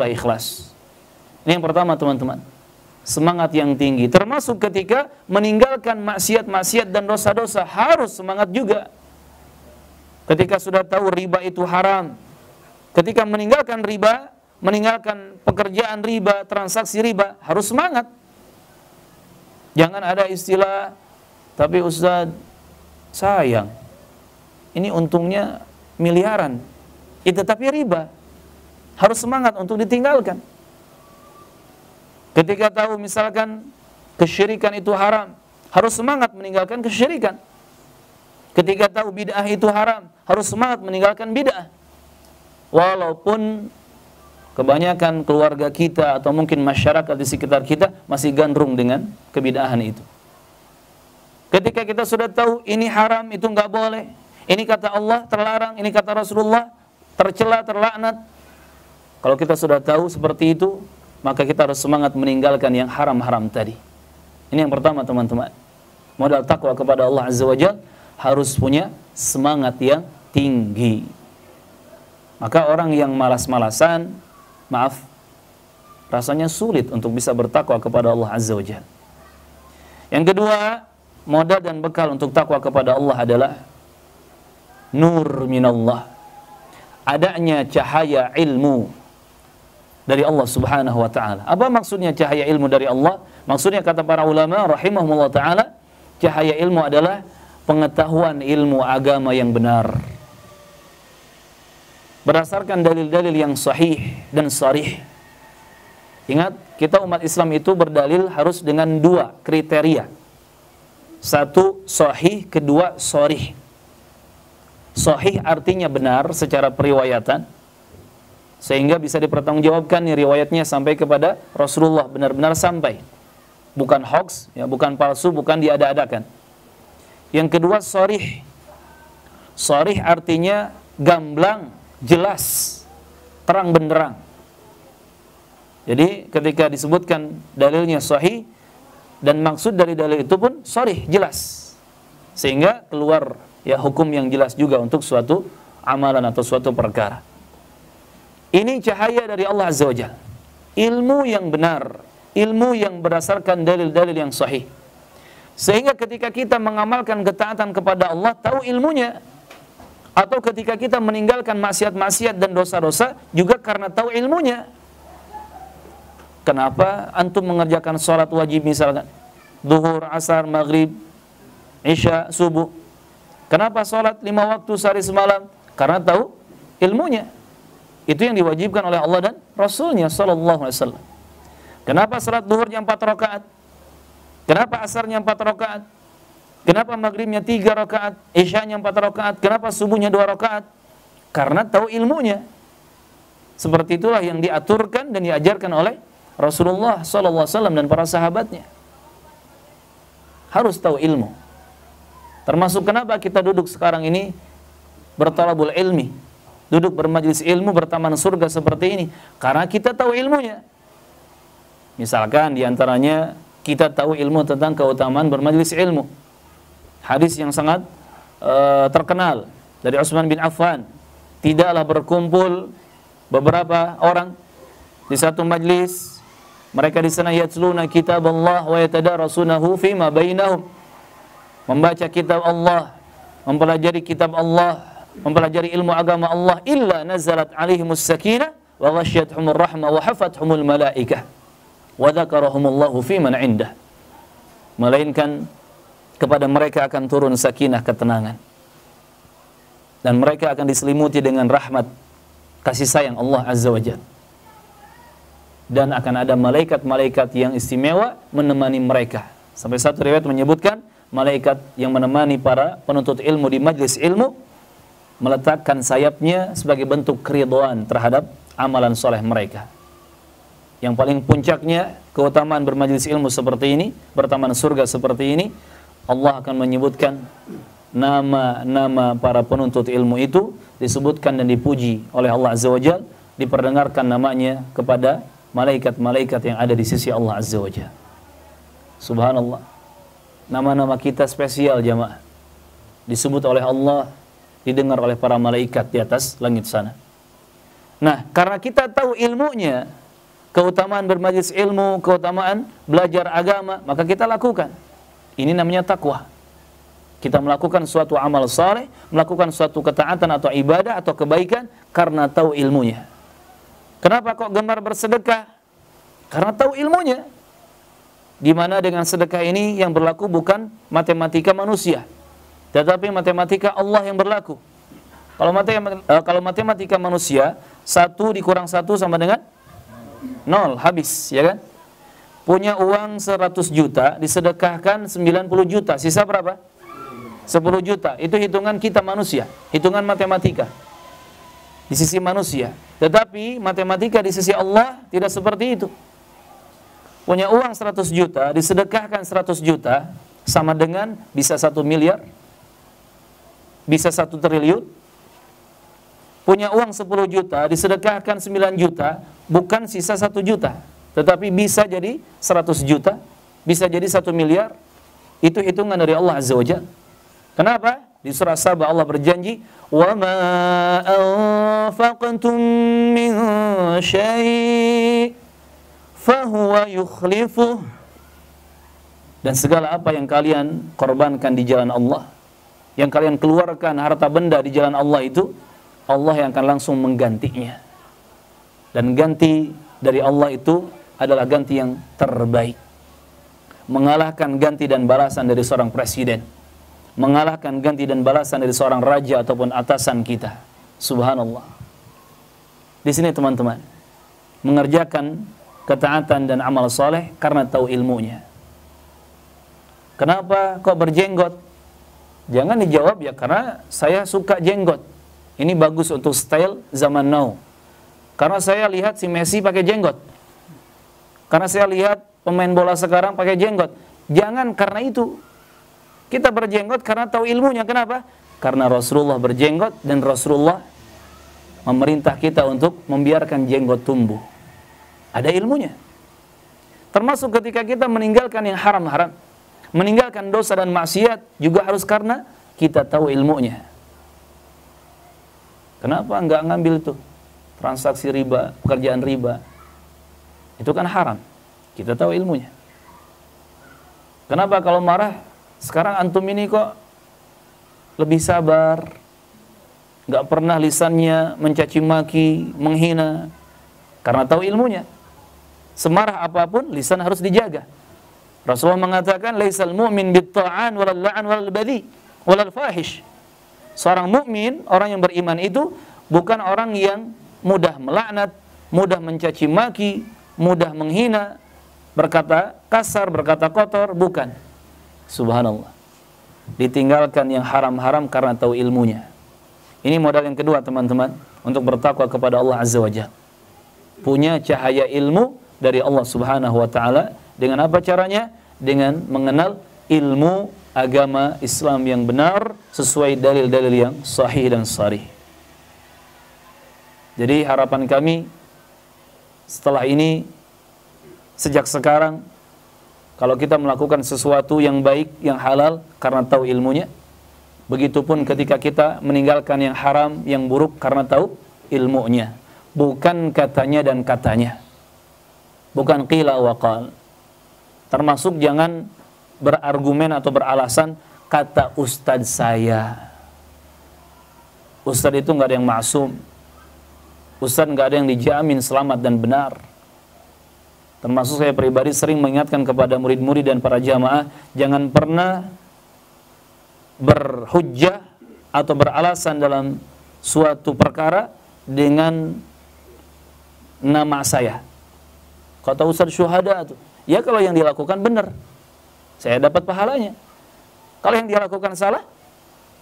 adalah ikhlas. Ini yang pertama teman-teman. Semangat yang tinggi. Termasuk ketika meninggalkan maksiat-maksiat dan dosa-dosa. Harus semangat juga. Ketika sudah tahu riba itu haram. Ketika meninggalkan riba, meninggalkan pekerjaan riba, transaksi riba, harus semangat. Jangan ada istilah, tapi Ustaz, sayang, ini untungnya miliaran. Itu tapi riba. Harus semangat untuk ditinggalkan. Ketika tahu misalkan kesyirikan itu haram, harus semangat meninggalkan kesyirikan. Ketika tahu bid'ah itu haram, harus semangat meninggalkan bid'ah. Walaupun kebanyakan keluarga kita atau mungkin masyarakat di sekitar kita masih gandrung dengan kebid'ahan itu. Ketika kita sudah tahu ini haram, itu enggak boleh, ini kata Allah terlarang, ini kata Rasulullah tercela, terlaknat. Kalau kita sudah tahu seperti itu, maka kita harus semangat meninggalkan yang haram-haram tadi. Ini yang pertama teman-teman. Modal takwa kepada Allah Azza wa Jalla harus punya semangat yang tinggi. Maka orang yang malas-malasan, maaf, rasanya sulit untuk bisa bertakwa kepada Allah Azza wa Jalla. Yang kedua, modal dan bekal untuk takwa kepada Allah adalah nur minallah. Adanya cahaya ilmu dari Allah Subhanahu wa taala. Apa maksudnya cahaya ilmu dari Allah? Maksudnya kata para ulama rahimahumullah taala, cahaya ilmu adalah pengetahuan ilmu agama yang benar. Berdasarkan dalil-dalil yang sahih dan sharih. Ingat, kita umat Islam itu berdalil harus dengan dua kriteria. Satu sahih, kedua sharih. Sahih artinya benar secara periwayatan, sehingga bisa dipertanggungjawabkan nih riwayatnya sampai kepada Rasulullah, benar-benar sampai. Bukan hoax, ya, bukan palsu, bukan diada-adakan. Yang kedua sharih. Sharih artinya gamblang, jelas, terang benderang. Jadi ketika disebutkan dalilnya sahih, dan maksud dari dalil itu pun sharih, jelas. Sehingga keluar ya hukum yang jelas juga untuk suatu amalan atau suatu perkara. Ini cahaya dari Allah Azza wa Jalla. Ilmu yang benar, ilmu yang berdasarkan dalil-dalil yang sahih. Sehingga ketika kita mengamalkan ketaatan kepada Allah, tahu ilmunya. Atau ketika kita meninggalkan maksiat-maksiat dan dosa-dosa, juga karena tahu ilmunya. Kenapa antum mengerjakan sholat wajib misalkan? Duhur, asar, maghrib, isya, subuh. Kenapa sholat 5 waktu sehari semalam? Karena tahu ilmunya. Itu yang diwajibkan oleh Allah dan Rasulnya sallallahu alaihi wasallam. Kenapa salat duhurnya 4 rakaat? Kenapa asarnya 4 rakaat? Kenapa maghribnya 3 rakaat? Isyanya 4 rakaat? Kenapa subuhnya 2 rakaat? Karena tahu ilmunya. Seperti itulah yang diaturkan dan diajarkan oleh Rasulullah sallallahu alaihi wasallam dan para sahabatnya. Harus tahu ilmu. Termasuk kenapa kita duduk sekarang ini bertalabul ilmi, duduk bermajlis ilmu, bertaman surga seperti ini, karena kita tahu ilmunya. Misalkan diantaranya kita tahu ilmu tentang keutamaan bermajlis ilmu. Hadis yang sangat terkenal dari Utsman bin Affan, tidaklah berkumpul beberapa orang di satu majlis, mereka di sana yatluna kitab Allah wa yatadarasunahu fima bainahum, membaca kitab Allah, mempelajari kitab Allah, mempelajari ilmu agama Allah, illa nazalat alaihimus sakinah wa ghasyiyatuhumur rahmah wa hafathumul malaikah wa dzakarahumullahu fi man indah. Melainkan kepada mereka akan turun sakinah, ketenangan, dan mereka akan diselimuti dengan rahmat, kasih sayang Allah Azza wa Jalla, dan akan ada malaikat-malaikat yang istimewa menemani mereka. Sampai satu riwayat menyebutkan malaikat yang menemani para penuntut ilmu di majlis ilmu meletakkan sayapnya sebagai bentuk keridhaan terhadap amalan soleh mereka. Yang paling puncaknya keutamaan bermajlis ilmu seperti ini, bertaman surga seperti ini, Allah akan menyebutkan nama-nama para penuntut ilmu itu, disebutkan dan dipuji oleh Allah Azza wa Jalla, diperdengarkan namanya kepada malaikat-malaikat yang ada di sisi Allah Azza wa Jalla. Subhanallah. Nama-nama kita spesial jamaah, disebut oleh Allah, didengar oleh para malaikat di atas langit sana. Nah, karena kita tahu ilmunya, keutamaan bermajlis ilmu, keutamaan belajar agama, maka kita lakukan. Ini namanya takwa. Kita melakukan suatu amal saleh, melakukan suatu ketaatan atau ibadah atau kebaikan karena tahu ilmunya. Kenapa kok gemar bersedekah? Karena tahu ilmunya. Di mana dengan sedekah ini yang berlaku bukan matematika manusia, tetapi matematika Allah yang berlaku. Kalau matematika manusia, 1 dikurang 1 sama dengan 0, habis, ya kan? Punya uang 100 juta, disedekahkan 90 juta, sisa berapa? 10 juta. Itu hitungan kita manusia, hitungan matematika di sisi manusia. Tetapi matematika di sisi Allah tidak seperti itu. Punya uang 100 juta, disedekahkan 100 juta, sama dengan bisa 1 miliar, bisa 1 triliun. Punya uang 10 juta, disedekahkan 9 juta, bukan sisa 1 juta, tetapi bisa jadi 100 juta, bisa jadi 1 miliar. Itu hitungan dari Allah Azza wa Jalla. Kenapa? Di surah Saba Allah berjanji, "Wa ma anfaqtum min syai' fahuwa yukhlifuh." Dan segala apa yang kalian korbankan di jalan Allah, yang kalian keluarkan harta benda di jalan Allah itu, Allah yang akan langsung menggantinya. Dan ganti dari Allah itu adalah ganti yang terbaik. Mengalahkan ganti dan balasan dari seorang presiden, mengalahkan ganti dan balasan dari seorang raja ataupun atasan kita. Subhanallah. Di sini teman-teman, mengerjakan ketaatan dan amal soleh karena tahu ilmunya. Kenapa kok berjenggot? Jangan dijawab, ya karena saya suka jenggot. Ini bagus untuk style zaman now. Karena saya lihat si Messi pakai jenggot. Karena saya lihat pemain bola sekarang pakai jenggot. Jangan karena itu. Kita berjenggot karena tahu ilmunya. Kenapa? Karena Rasulullah berjenggot dan Rasulullah memerintah kita untuk membiarkan jenggot tumbuh. Ada ilmunya. Termasuk ketika kita meninggalkan yang haram-haram, meninggalkan dosa dan maksiat, juga harus karena kita tahu ilmunya. Kenapa enggak ngambil itu? Transaksi riba, pekerjaan riba. Itu kan haram. Kita tahu ilmunya. Kenapa kalau marah, sekarang antum ini kok lebih sabar? Enggak pernah lisannya mencaci maki, menghina. Karena tahu ilmunya. Semarah apapun, lisan harus dijaga. Rasulullah mengatakan, "Laisal mu'min bit-ta'an walal la'an walal badhi walal fahish." Seorang mukmin, orang yang beriman itu bukan orang yang mudah melaknat, mudah mencaci maki, mudah menghina, berkata kasar, berkata kotor, bukan. Subhanallah. Ditinggalkan yang haram-haram karena tahu ilmunya. Ini modal yang kedua teman-teman, untuk bertakwa kepada Allah Azza wa Jalla. Punya cahaya ilmu dari Allah Subhanahu wa taala. Dengan apa caranya? Dengan mengenal ilmu agama Islam yang benar sesuai dalil-dalil yang sahih dan sharih. Jadi harapan kami setelah ini, sejak sekarang, kalau kita melakukan sesuatu yang baik, yang halal karena tahu ilmunya, begitupun ketika kita meninggalkan yang haram, yang buruk karena tahu ilmunya. Bukan katanya dan katanya, bukan qila wa qal. Termasuk jangan berargumen atau beralasan kata ustadz saya. Ustadz itu nggak ada yang maksum. Ustadz nggak ada yang dijamin selamat dan benar. Termasuk saya pribadi sering mengingatkan kepada murid-murid dan para jamaah, jangan pernah berhujjah atau beralasan dalam suatu perkara dengan nama saya. Kata Ustadz syuhada tuh, ya kalau yang dilakukan benar, saya dapat pahalanya. Kalau yang dia lakukan salah,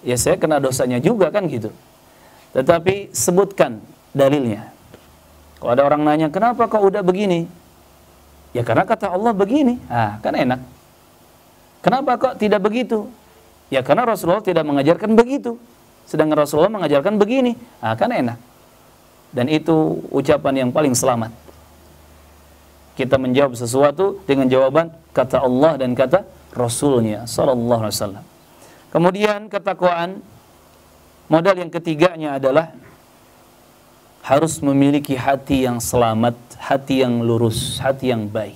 ya saya kena dosanya juga, kan gitu. Tetapi sebutkan dalilnya. Kalau ada orang nanya, kenapa kau udah begini? Ya karena kata Allah begini. Ah, kan enak. Kenapa kok tidak begitu? Ya karena Rasulullah tidak mengajarkan begitu. Sedangkan Rasulullah mengajarkan begini. Ah, kan enak. Dan itu ucapan yang paling selamat. Kita menjawab sesuatu dengan jawaban kata Allah dan kata Rasulnya sallallahu alaihi wasallam. Kemudian ketakwaan, modal yang ketiganya adalah harus memiliki hati yang selamat, hati yang lurus, hati yang baik.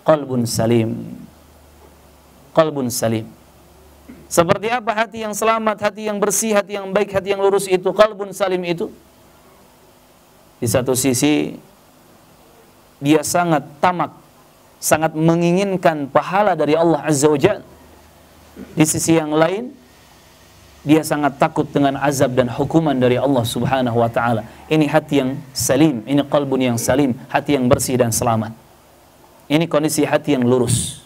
Qalbun salim. Qalbun salim. Seperti apa hati yang selamat, hati yang bersih, hati yang baik, hati yang lurus itu? Qalbun salim itu, di satu sisi dia sangat tamak, sangat menginginkan pahala dari Allah Azza wa Jalla. Di sisi yang lain, dia sangat takut dengan azab dan hukuman dari Allah Subhanahu wa taala. Ini hati yang salim, ini qalbun yang salim, hati yang bersih dan selamat. Ini kondisi hati yang lurus.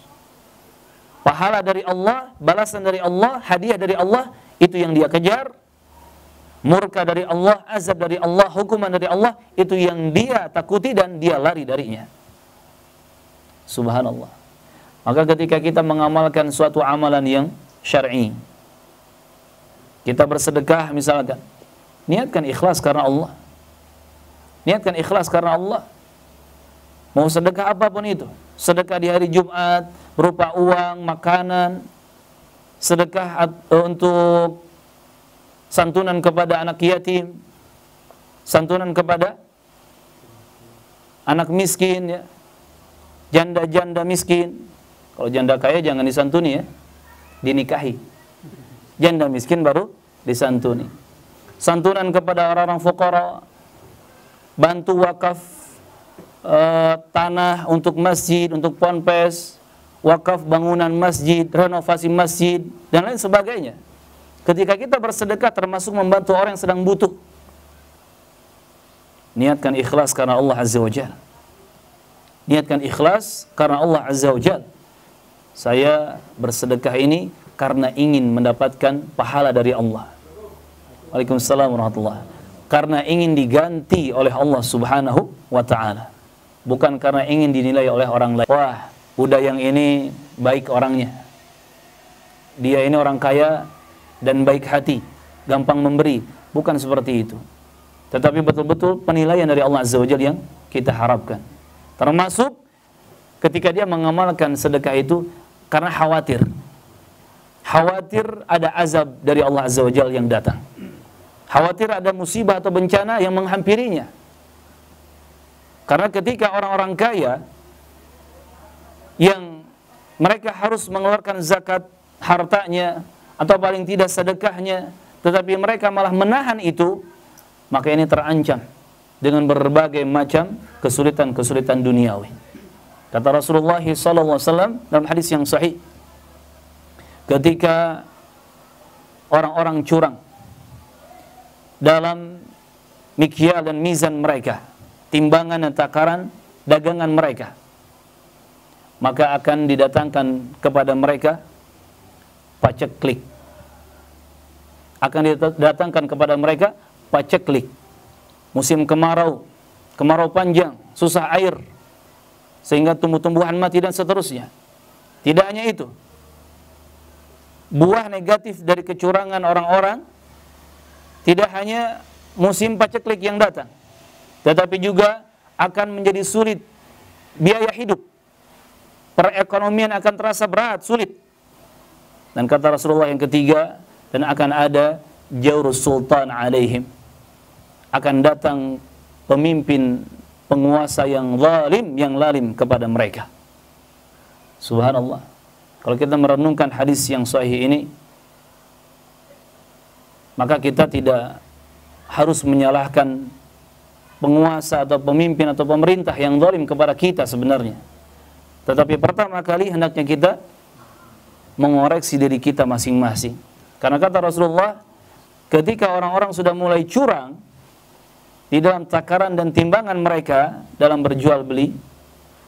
Pahala dari Allah, balasan dari Allah, hadiah dari Allah, itu yang dia kejar. Murka dari Allah, azab dari Allah, hukuman dari Allah, itu yang dia takuti dan dia lari darinya. Subhanallah. Maka ketika kita mengamalkan suatu amalan yang syar'i, kita bersedekah misalkan, niatkan ikhlas karena Allah. Niatkan ikhlas karena Allah. Mau sedekah apapun itu, sedekah di hari Jumat berupa uang, makanan, sedekah untuk santunan kepada anak yatim, santunan kepada anak miskin, ya, janda-janda miskin. Kalau janda kaya jangan disantuni, ya, dinikahi. Janda miskin baru disantuni. Santunan kepada orang-orang fuqara, bantu wakaf tanah untuk masjid, untuk ponpes, wakaf bangunan masjid, renovasi masjid, dan lain sebagainya. Ketika kita bersedekah termasuk membantu orang yang sedang butuh. Niatkan ikhlas karena Allah Azza wa Jalla. Niatkan ikhlas karena Allah Azza wa Jalla. Saya bersedekah ini karena ingin mendapatkan pahala dari Allah. Waalaikumsalam warahmatullahi wabarakatuh. Karena ingin diganti oleh Allah Subhanahu wa ta'ala. Bukan karena ingin dinilai oleh orang lain. Wah, udah yang ini baik orangnya. Dia ini orang kaya dan baik hati, gampang memberi. Bukan seperti itu. Tetapi betul-betul penilaian dari Allah Azza wa Jalla yang kita harapkan. Termasuk ketika dia mengamalkan sedekah itu karena khawatir. Khawatir ada azab dari Allah Azza wa Jalla yang datang. Khawatir ada musibah atau bencana yang menghampirinya. Karena ketika orang-orang kaya yang mereka harus mengeluarkan zakat hartanya atau paling tidak sedekahnya, tetapi mereka malah menahan itu, maka ini terancam dengan berbagai macam kesulitan-kesulitan duniawi. Kata Rasulullah SAW dalam hadis yang sahih, ketika orang-orang curang dalam mikyal dan mizan mereka, timbangan dan takaran dagangan mereka, maka akan didatangkan kepada mereka paceklik. Akan didatangkan kepada mereka paceklik. Musim kemarau, kemarau panjang, susah air, sehingga tumbuh-tumbuhan mati dan seterusnya. Tidak hanya itu, buah negatif dari kecurangan orang-orang tidak hanya musim paceklik yang datang, tetapi juga akan menjadi sulit biaya hidup. Perekonomian akan terasa berat, sulit. Dan kata Rasulullah yang ketiga, dan akan ada jaurus sultan alaihim. Akan datang pemimpin, penguasa yang lalim kepada mereka. Subhanallah. Kalau kita merenungkan hadis yang sahih ini, maka kita tidak harus menyalahkan penguasa atau pemimpin atau pemerintah yang zalim kepada kita sebenarnya. Tetapi pertama kali hendaknya kita mengoreksi diri kita masing-masing. Karena kata Rasulullah, ketika orang-orang sudah mulai curang di dalam takaran dan timbangan mereka dalam berjual beli,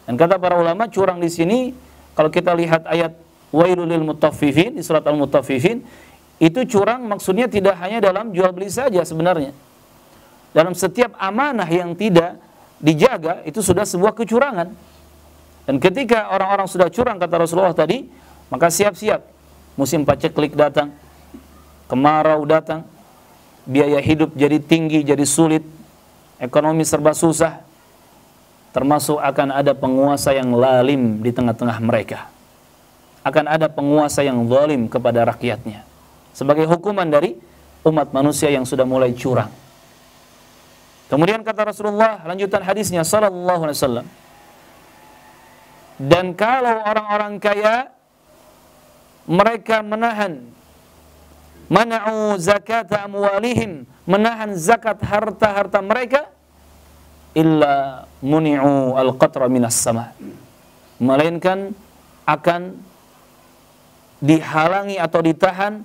dan kata para ulama, curang di sini kalau kita lihat ayat wailul lil mutaffifin di surat Al-Mutaffifin, itu curang maksudnya tidak hanya dalam jual beli saja sebenarnya. Dalam setiap amanah yang tidak dijaga, itu sudah sebuah kecurangan. Dan ketika orang-orang sudah curang, kata Rasulullah tadi, maka siap-siap. Musim paceklik datang, kemarau datang, biaya hidup jadi tinggi, jadi sulit, ekonomi serba susah. Termasuk akan ada penguasa yang lalim di tengah-tengah mereka. Akan ada penguasa yang zalim kepada rakyatnya. Sebagai hukuman dari umat manusia yang sudah mulai curang. Kemudian kata Rasulullah, lanjutan hadisnya sallallahu alaihi wasallam, dan kalau orang-orang kaya mereka mana'u zakata amwalihim, menahan zakat harta-harta mereka, illa muni'u al-qatra minas sama, melainkan akan dihalangi atau ditahan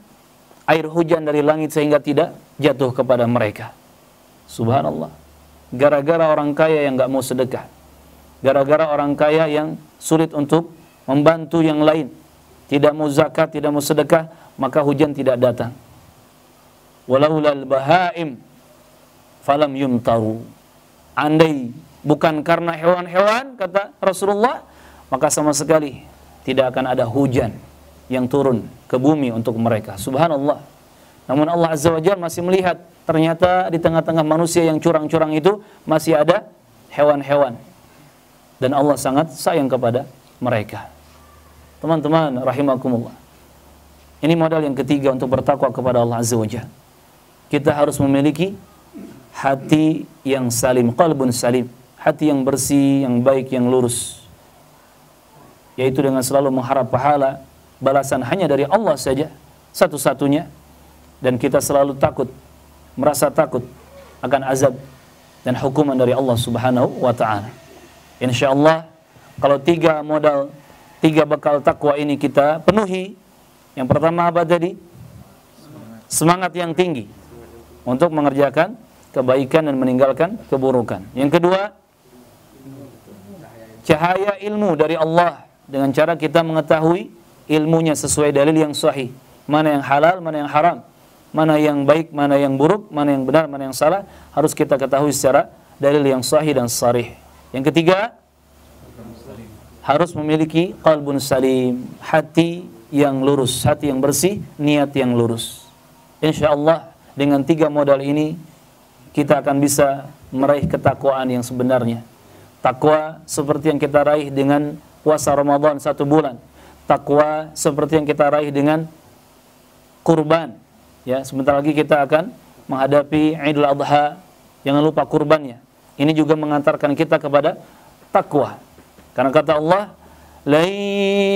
air hujan dari langit sehingga tidak jatuh kepada mereka. Subhanallah. Gara-gara orang kaya yang enggak mau sedekah, gara-gara orang kaya yang sulit untuk membantu yang lain, tidak mau zakat, tidak mau sedekah, maka hujan tidak datang. Walaulal bahaim falam yumtaru. Andai bukan karena hewan-hewan, kata Rasulullah, maka sama sekali tidak akan ada hujan yang turun ke bumi untuk mereka. Subhanallah. Namun Allah Azza wa Jalla masih melihat, ternyata di tengah-tengah manusia yang curang-curang itu masih ada hewan-hewan. Dan Allah sangat sayang kepada mereka. Teman-teman rahimakumullah, ini modal yang ketiga untuk bertakwa kepada Allah Azza wa Jalla. Kita harus memiliki hati yang salim, qalbun salim, hati yang bersih, yang baik, yang lurus, yaitu dengan selalu mengharap pahala, balasan hanya dari Allah saja, satu-satunya, dan kita selalu takut, merasa takut akan azab dan hukuman dari Allah Subhanahu wa ta'ala. Insyaallah, kalau tiga bekal takwa ini kita penuhi, yang pertama apa tadi? Semangat yang tinggi untuk mengerjakan kebaikan dan meninggalkan keburukan. Yang kedua, cahaya ilmu dari Allah dengan cara kita mengetahui ilmunya sesuai dalil yang sahih. Mana yang halal, mana yang haram, mana yang baik, mana yang buruk, mana yang benar, mana yang salah, harus kita ketahui secara dalil yang sahih dan sharih. Yang ketiga, harus memiliki qalbun salim, hati yang lurus, hati yang bersih, niat yang lurus. Insyaallah dengan tiga modal ini kita akan bisa meraih ketakwaan yang sebenarnya. Takwa seperti yang kita raih dengan puasa Ramadan 1 bulan. Takwa seperti yang kita raih dengan kurban. Ya, sebentar lagi kita akan menghadapi Idul Adha. Jangan lupa kurbannya. Ini juga mengantarkan kita kepada takwa. Karena kata Allah, "La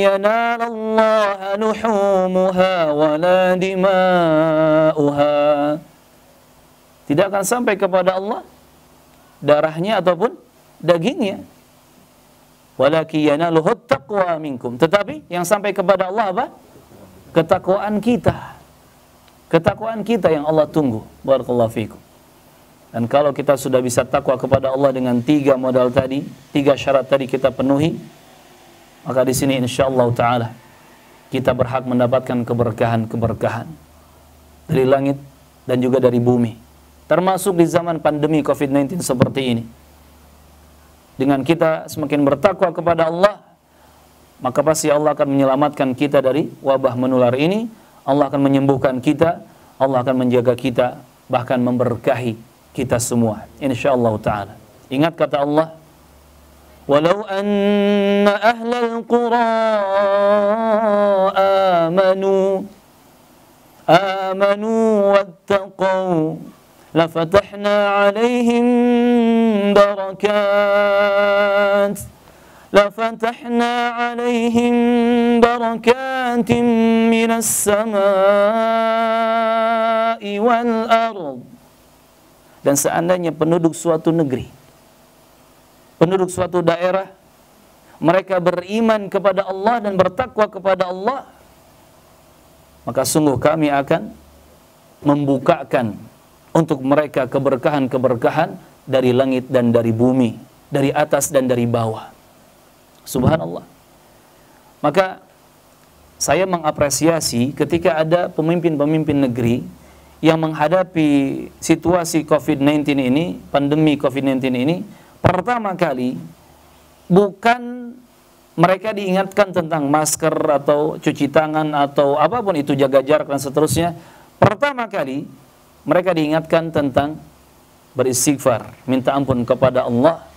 yanalallaha luhumuha wala dima'uha." Tidak akan sampai kepada Allah darahnya ataupun dagingnya. Walaki yanaluhut taqwa minkum. Tetapi yang sampai kepada Allah apa? Ketakwaan kita. Ketakwaan kita yang Allah tunggu. Barakallahu fikum. Dan kalau kita sudah bisa takwa kepada Allah dengan tiga modal tadi, tiga syarat tadi kita penuhi, maka di sini insyaallah taala kita berhak mendapatkan keberkahan-keberkahan dari langit dan juga dari bumi. Termasuk di zaman pandemi COVID-19 seperti ini. Dengan kita semakin bertakwa kepada Allah, maka pasti Allah akan menyelamatkan kita dari wabah menular ini. Allah akan menyembuhkan kita, Allah akan menjaga kita, bahkan memberkahi kita semua, insyaallah ta'ala. Ingat kata Allah, walau anna ahlal qura amanu wattaqau lafatahna alaihim barakatin minas samai wal ard. Dan seandainya penduduk suatu negeri, penduduk suatu daerah, mereka beriman kepada Allah dan bertakwa kepada Allah, maka sungguh kami akan membukakan untuk mereka keberkahan-keberkahan dari langit dan dari bumi, dari atas dan dari bawah. Subhanallah. Maka saya mengapresiasi ketika ada pemimpin-pemimpin negeri yang menghadapi situasi COVID-19 ini, pandemi COVID-19 ini, pertama kali bukan mereka diingatkan tentang masker atau cuci tangan atau apapun itu, jaga jarak dan seterusnya. Pertama kali mereka diingatkan tentang beristighfar, minta ampun kepada Allah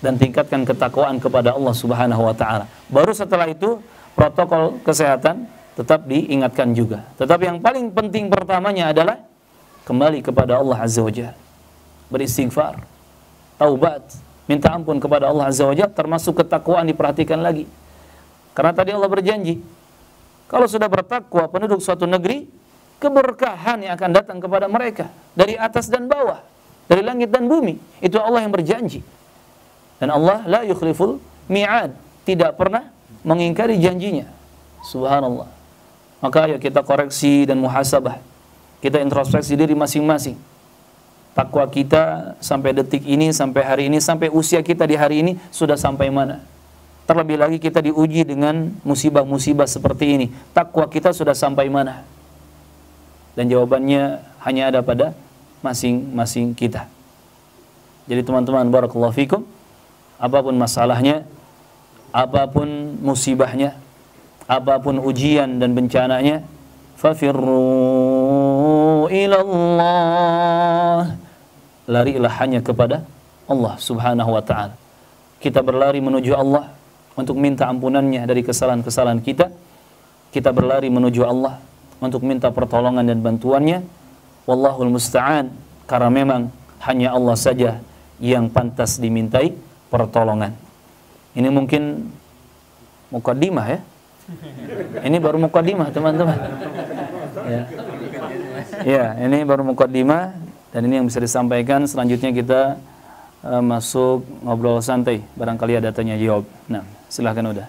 dan tingkatkan ketakwaan kepada Allah Subhanahu wa taala. Baru setelah itu protokol kesehatan tetap diingatkan juga. Tetapi yang paling penting pertamanya adalah kembali kepada Allah Azza wa Jalla. beristighfar, taubat, minta ampun kepada Allah Azza wa Jalla, termasuk ketakwaan diperhatikan lagi. Karena tadi Allah berjanji, kalau sudah bertakwa penduduk suatu negeri, keberkahan yang akan datang kepada mereka dari atas dan bawah, dari langit dan bumi. Itu Allah yang berjanji. Dan Allah la yukhliful mi'ad, tidak pernah mengingkari janjinya. Subhanallah. Maka ayo kita koreksi dan muhasabah. Kita introspeksi diri masing-masing. Takwa kita sampai detik ini, sampai hari ini, sampai usia kita di hari ini sudah sampai mana? Terlebih lagi kita diuji dengan musibah-musibah seperti ini. Takwa kita sudah sampai mana? Dan jawabannya hanya ada pada masing-masing kita. Jadi teman-teman, barakallahu fikum, apapun masalahnya, apapun musibahnya, apapun ujian dan bencananya, fafirru ilallah, larilah hanya kepada Allah subhanahu wa ta'ala. Kita berlari menuju Allah untuk minta ampunannya dari kesalahan-kesalahan kita. Kita berlari menuju Allah untuk minta pertolongan dan bantuannya. Wallahul musta'an, karena memang hanya Allah saja yang pantas dimintai pertolongan. Ini mungkin mukaddimah ya. Ini baru mukaddimah teman-teman. Ya. Ya, ini baru mukaddimah dan ini yang bisa disampaikan. Selanjutnya kita masuk ngobrol santai. Barangkali ada tanya jawab. Nah, silahkan udah.